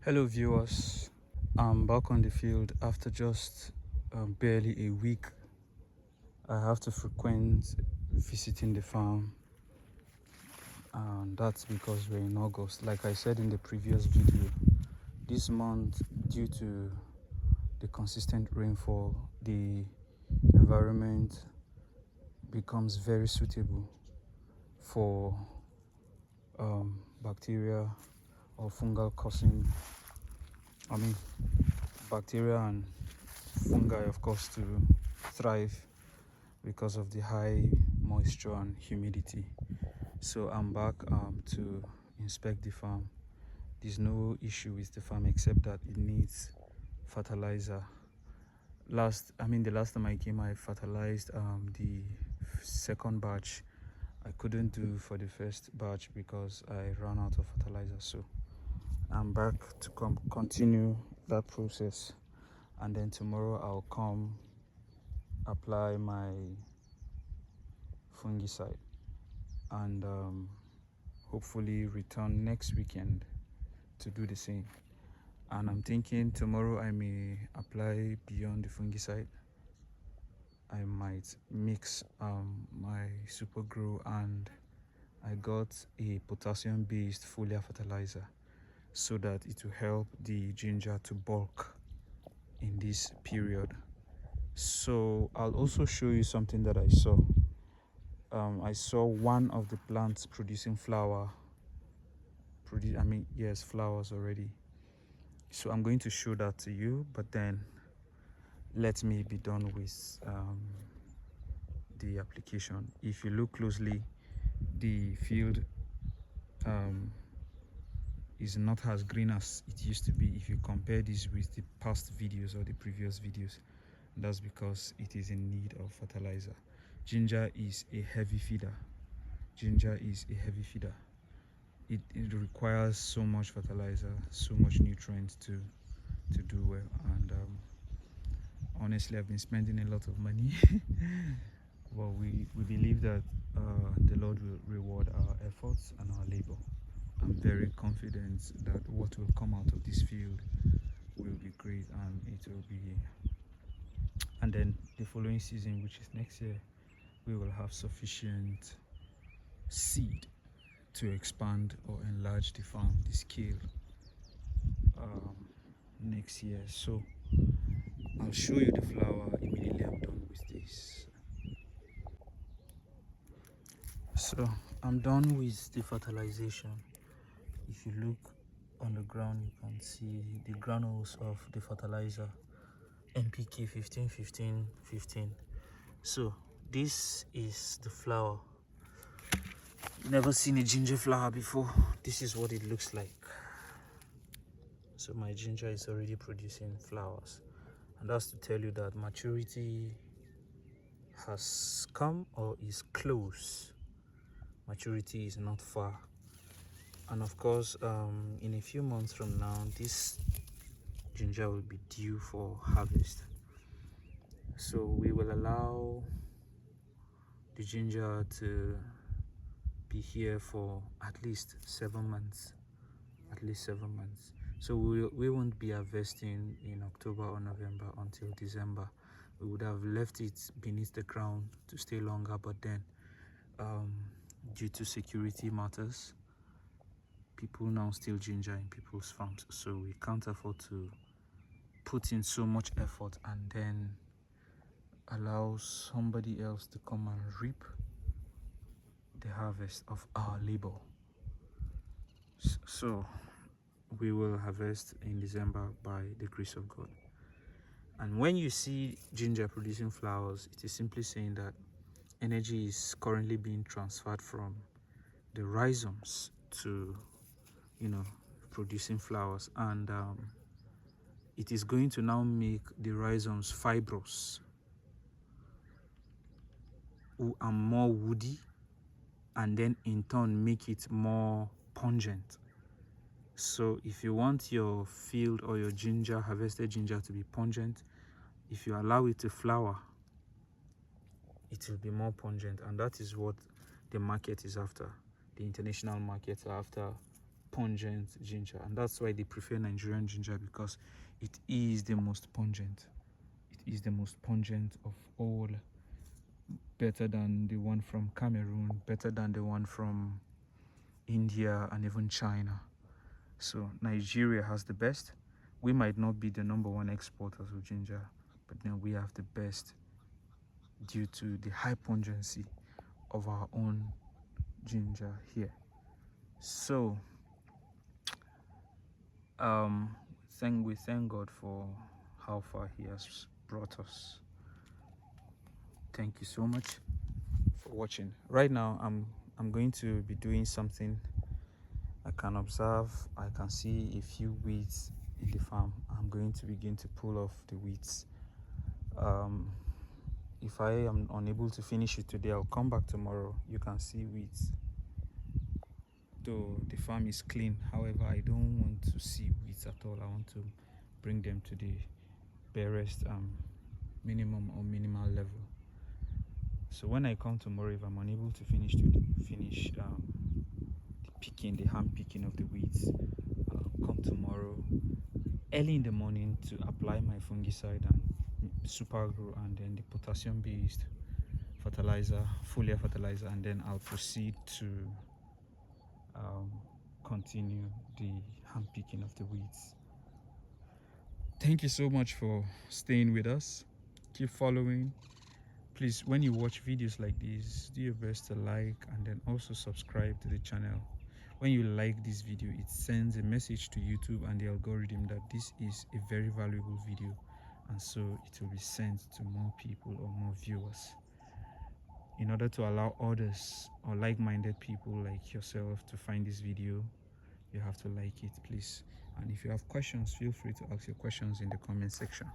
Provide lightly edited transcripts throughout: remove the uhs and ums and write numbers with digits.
Hello viewers, I'm back on the field after just barely a week. I have to frequent visiting the farm, and that's because we're in August. Like I said in the previous video, this month, due to the consistent rainfall, the environment becomes very suitable for bacteria or fungal causing, bacteria and fungi, of course, to thrive because of the high moisture and humidity. So I'm back to inspect the farm. There's no issue with the farm except that it needs fertilizer. The last time I came, I fertilized the second batch. I couldn't do for the first batch because I ran out of fertilizer. So I'm back to continue that process, and then tomorrow I'll come apply my fungicide and hopefully return next weekend to do the same. And I'm thinking tomorrow I may apply beyond the fungicide. I might mix my super grow, and I got a potassium based foliar fertilizer so that it will help the ginger to bulk in this period. So I'll also show you something that I saw. I saw one of the plants producing flowers already. So I'm going to show that to you, but then let me be done with the application. If you look closely, the field is not as green as it used to be if you compare this with the past videos or the previous videos. That's because it is in need of fertilizer. Ginger is a heavy feeder. It requires so much fertilizer, so much nutrients to do well. And honestly, I've been spending a lot of money. Well, we believe that the Lord will reward our efforts and our labor. I'm very confident that what will come out of this field will be great, and it will be, and then the following season, which is next year, we will have sufficient seed to expand or enlarge the farm, the scale, next year. So I'll show you the flower immediately I'm done with this. So I'm done with the fertilization. If you look on the ground, you can see the granules of the fertilizer, NPK 15 15 15. So this is the flower. Never seen a ginger flower before. This is what it looks like. So my ginger is already producing flowers, and that's to tell you that maturity has come or is close. Maturity is not far, and of course in a few months from now this ginger will be due for harvest. So we will allow the ginger to be here for at least 7 months. So we won't be harvesting in October or November until December. We would have left it beneath the ground to stay longer, but then due to security matters, people now steal ginger in people's farms, so we can't afford to put in so much effort and then allow somebody else to come and reap the harvest of our labor. So we will harvest in December by the grace of God. And when you see ginger producing flowers, it is simply saying that energy is currently being transferred from the rhizomes to producing flowers, and it is going to now make the rhizomes fibrous and more woody, and then in turn make it more pungent. So if you want your field or your ginger, harvested ginger, to be pungent, if you allow it to flower, it will be more pungent, and that is what the market is after. The international markets are after pungent ginger, and that's why they prefer Nigerian ginger, because it is the most pungent. It is the most pungent of all, better than the one from Cameroon, better than the one from India and even China. So Nigeria has the best. We might not be the #1 exporters of ginger, but then we have the best due to the high pungency of our own ginger here. So we thank God for how far He has brought us. Thank you so much for watching. Right now I'm going to be doing something. I can observe, I can see a few weeds in the farm. I'm going to begin to pull off the weeds. If I am unable to finish it today, I'll come back tomorrow. You can see weeds, though the farm is clean. However, I don't want to see weeds at all. I want to bring them to the barest minimum or minimal level. So when I come tomorrow, if I'm unable to finish the picking, the hand picking of the weeds, I'll come tomorrow early in the morning to apply my fungicide and super grow, and then the potassium based fertilizer, foliar fertilizer, and then I'll proceed to continue the hand picking of the weeds. Thank you so much for staying with us. Keep following. Please, when you watch videos like this, do your best to like and then also subscribe to the channel. When you like this video, it sends a message to YouTube and the algorithm that this is a very valuable video, and so it will be sent to more people or more viewers. In order to allow others or like-minded people like yourself to find this video, you have to like it, please. And if you have questions, feel free to ask your questions in the comment section.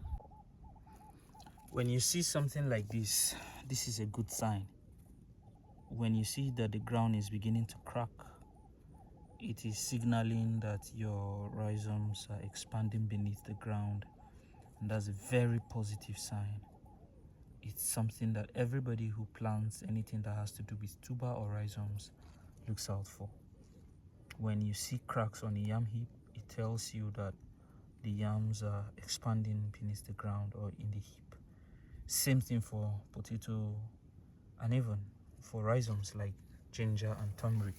When you see something like this is a good sign. When you see that the ground is beginning to crack, it is signaling that your rhizomes are expanding beneath the ground, and that's a very positive sign. It's something that everybody who plants anything that has to do with tuber or rhizomes looks out for. When you see cracks on a yam heap, it tells you that the yams are expanding beneath the ground or in the heap. Same thing for potato and even for rhizomes like ginger and turmeric.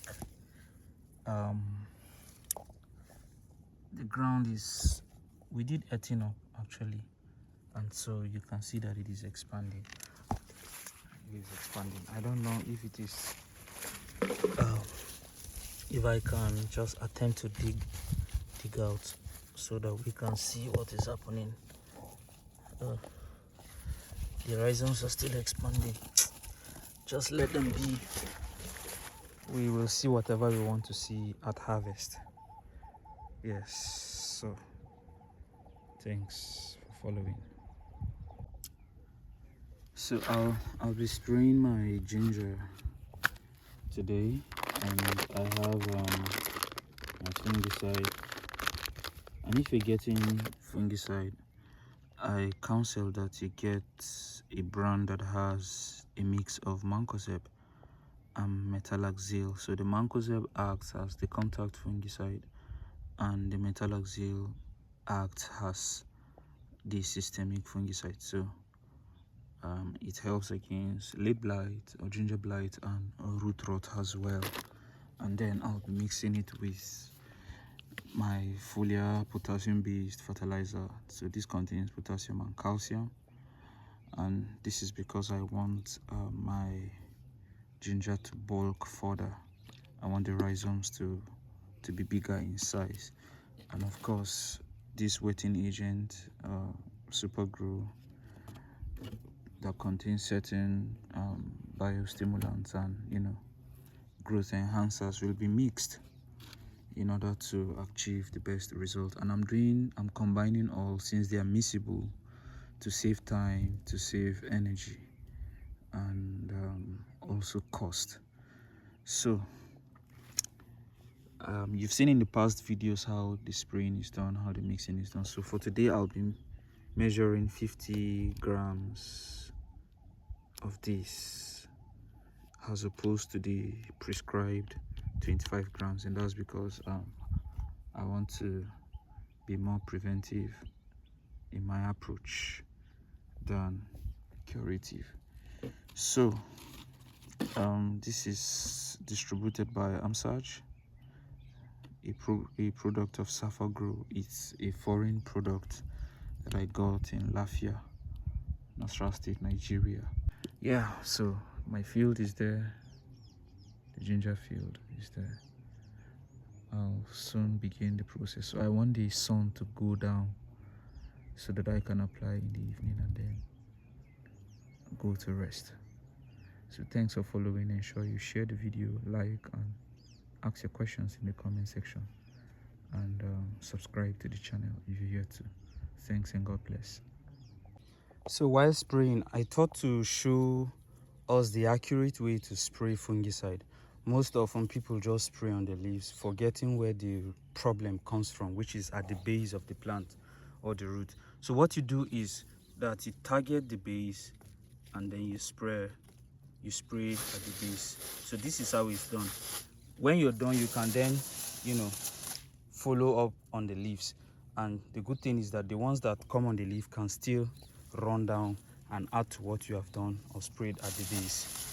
The ground is, we did earthing up actually, and so you can see that it is expanding. It is expanding. I don't know if it is if I can just attempt to dig out so that we can see what is happening. The rhizomes are still expanding. Just let them be. We will see whatever we want to see at harvest. Yes, so thanks for following. So I'll be spraying my ginger today, and I have my fungicide. And if you're getting fungicide, I counsel that you get a brand that has a mix of mancozeb and metalaxyl. So the mancozeb acts as the contact fungicide, and the metalaxyl acts as the systemic fungicide. So it helps against leaf blight or ginger blight and root rot as well. And then I'll be mixing it with my foliar potassium based fertilizer. So this contains potassium and calcium, and this is because I want my ginger to bulk further. I want the rhizomes to be bigger in size. And of course, this wetting agent, super grow, that contains certain biostimulants and growth enhancers, will be mixed in order to achieve the best result. And I'm combining all, since they are miscible, to save time, to save energy, and also cost. So you've seen in the past videos how the spraying is done, how the mixing is done. So for today, I'll be measuring 50 grams of this as opposed to the prescribed 25 grams, and that's because I want to be more preventive in my approach than curative. So this is distributed by Amsaj, a product of Safa Grow. It's a foreign product that I got in Lafia, Nasarawa State, Nigeria. Yeah, so my field is there, the ginger field is there. I'll soon begin the process. So I want the sun to go down so that I can apply in the evening and then go to rest. So thanks for following. Ensure you share the video, like, and ask your questions in the comment section, and subscribe to the channel if you're here to. Thanks and God bless. So while spraying, I thought to show us the accurate way to spray fungicide. Most often people just spray on the leaves, forgetting where the problem comes from, which is at the base of the plant or the root. So what you do is that you target the base and then you spray at the base. So this is how it's done. When you're done, you can then follow up on the leaves, and the good thing is that the ones that come on the leaf can still run down and add to what you have done or sprayed at the base.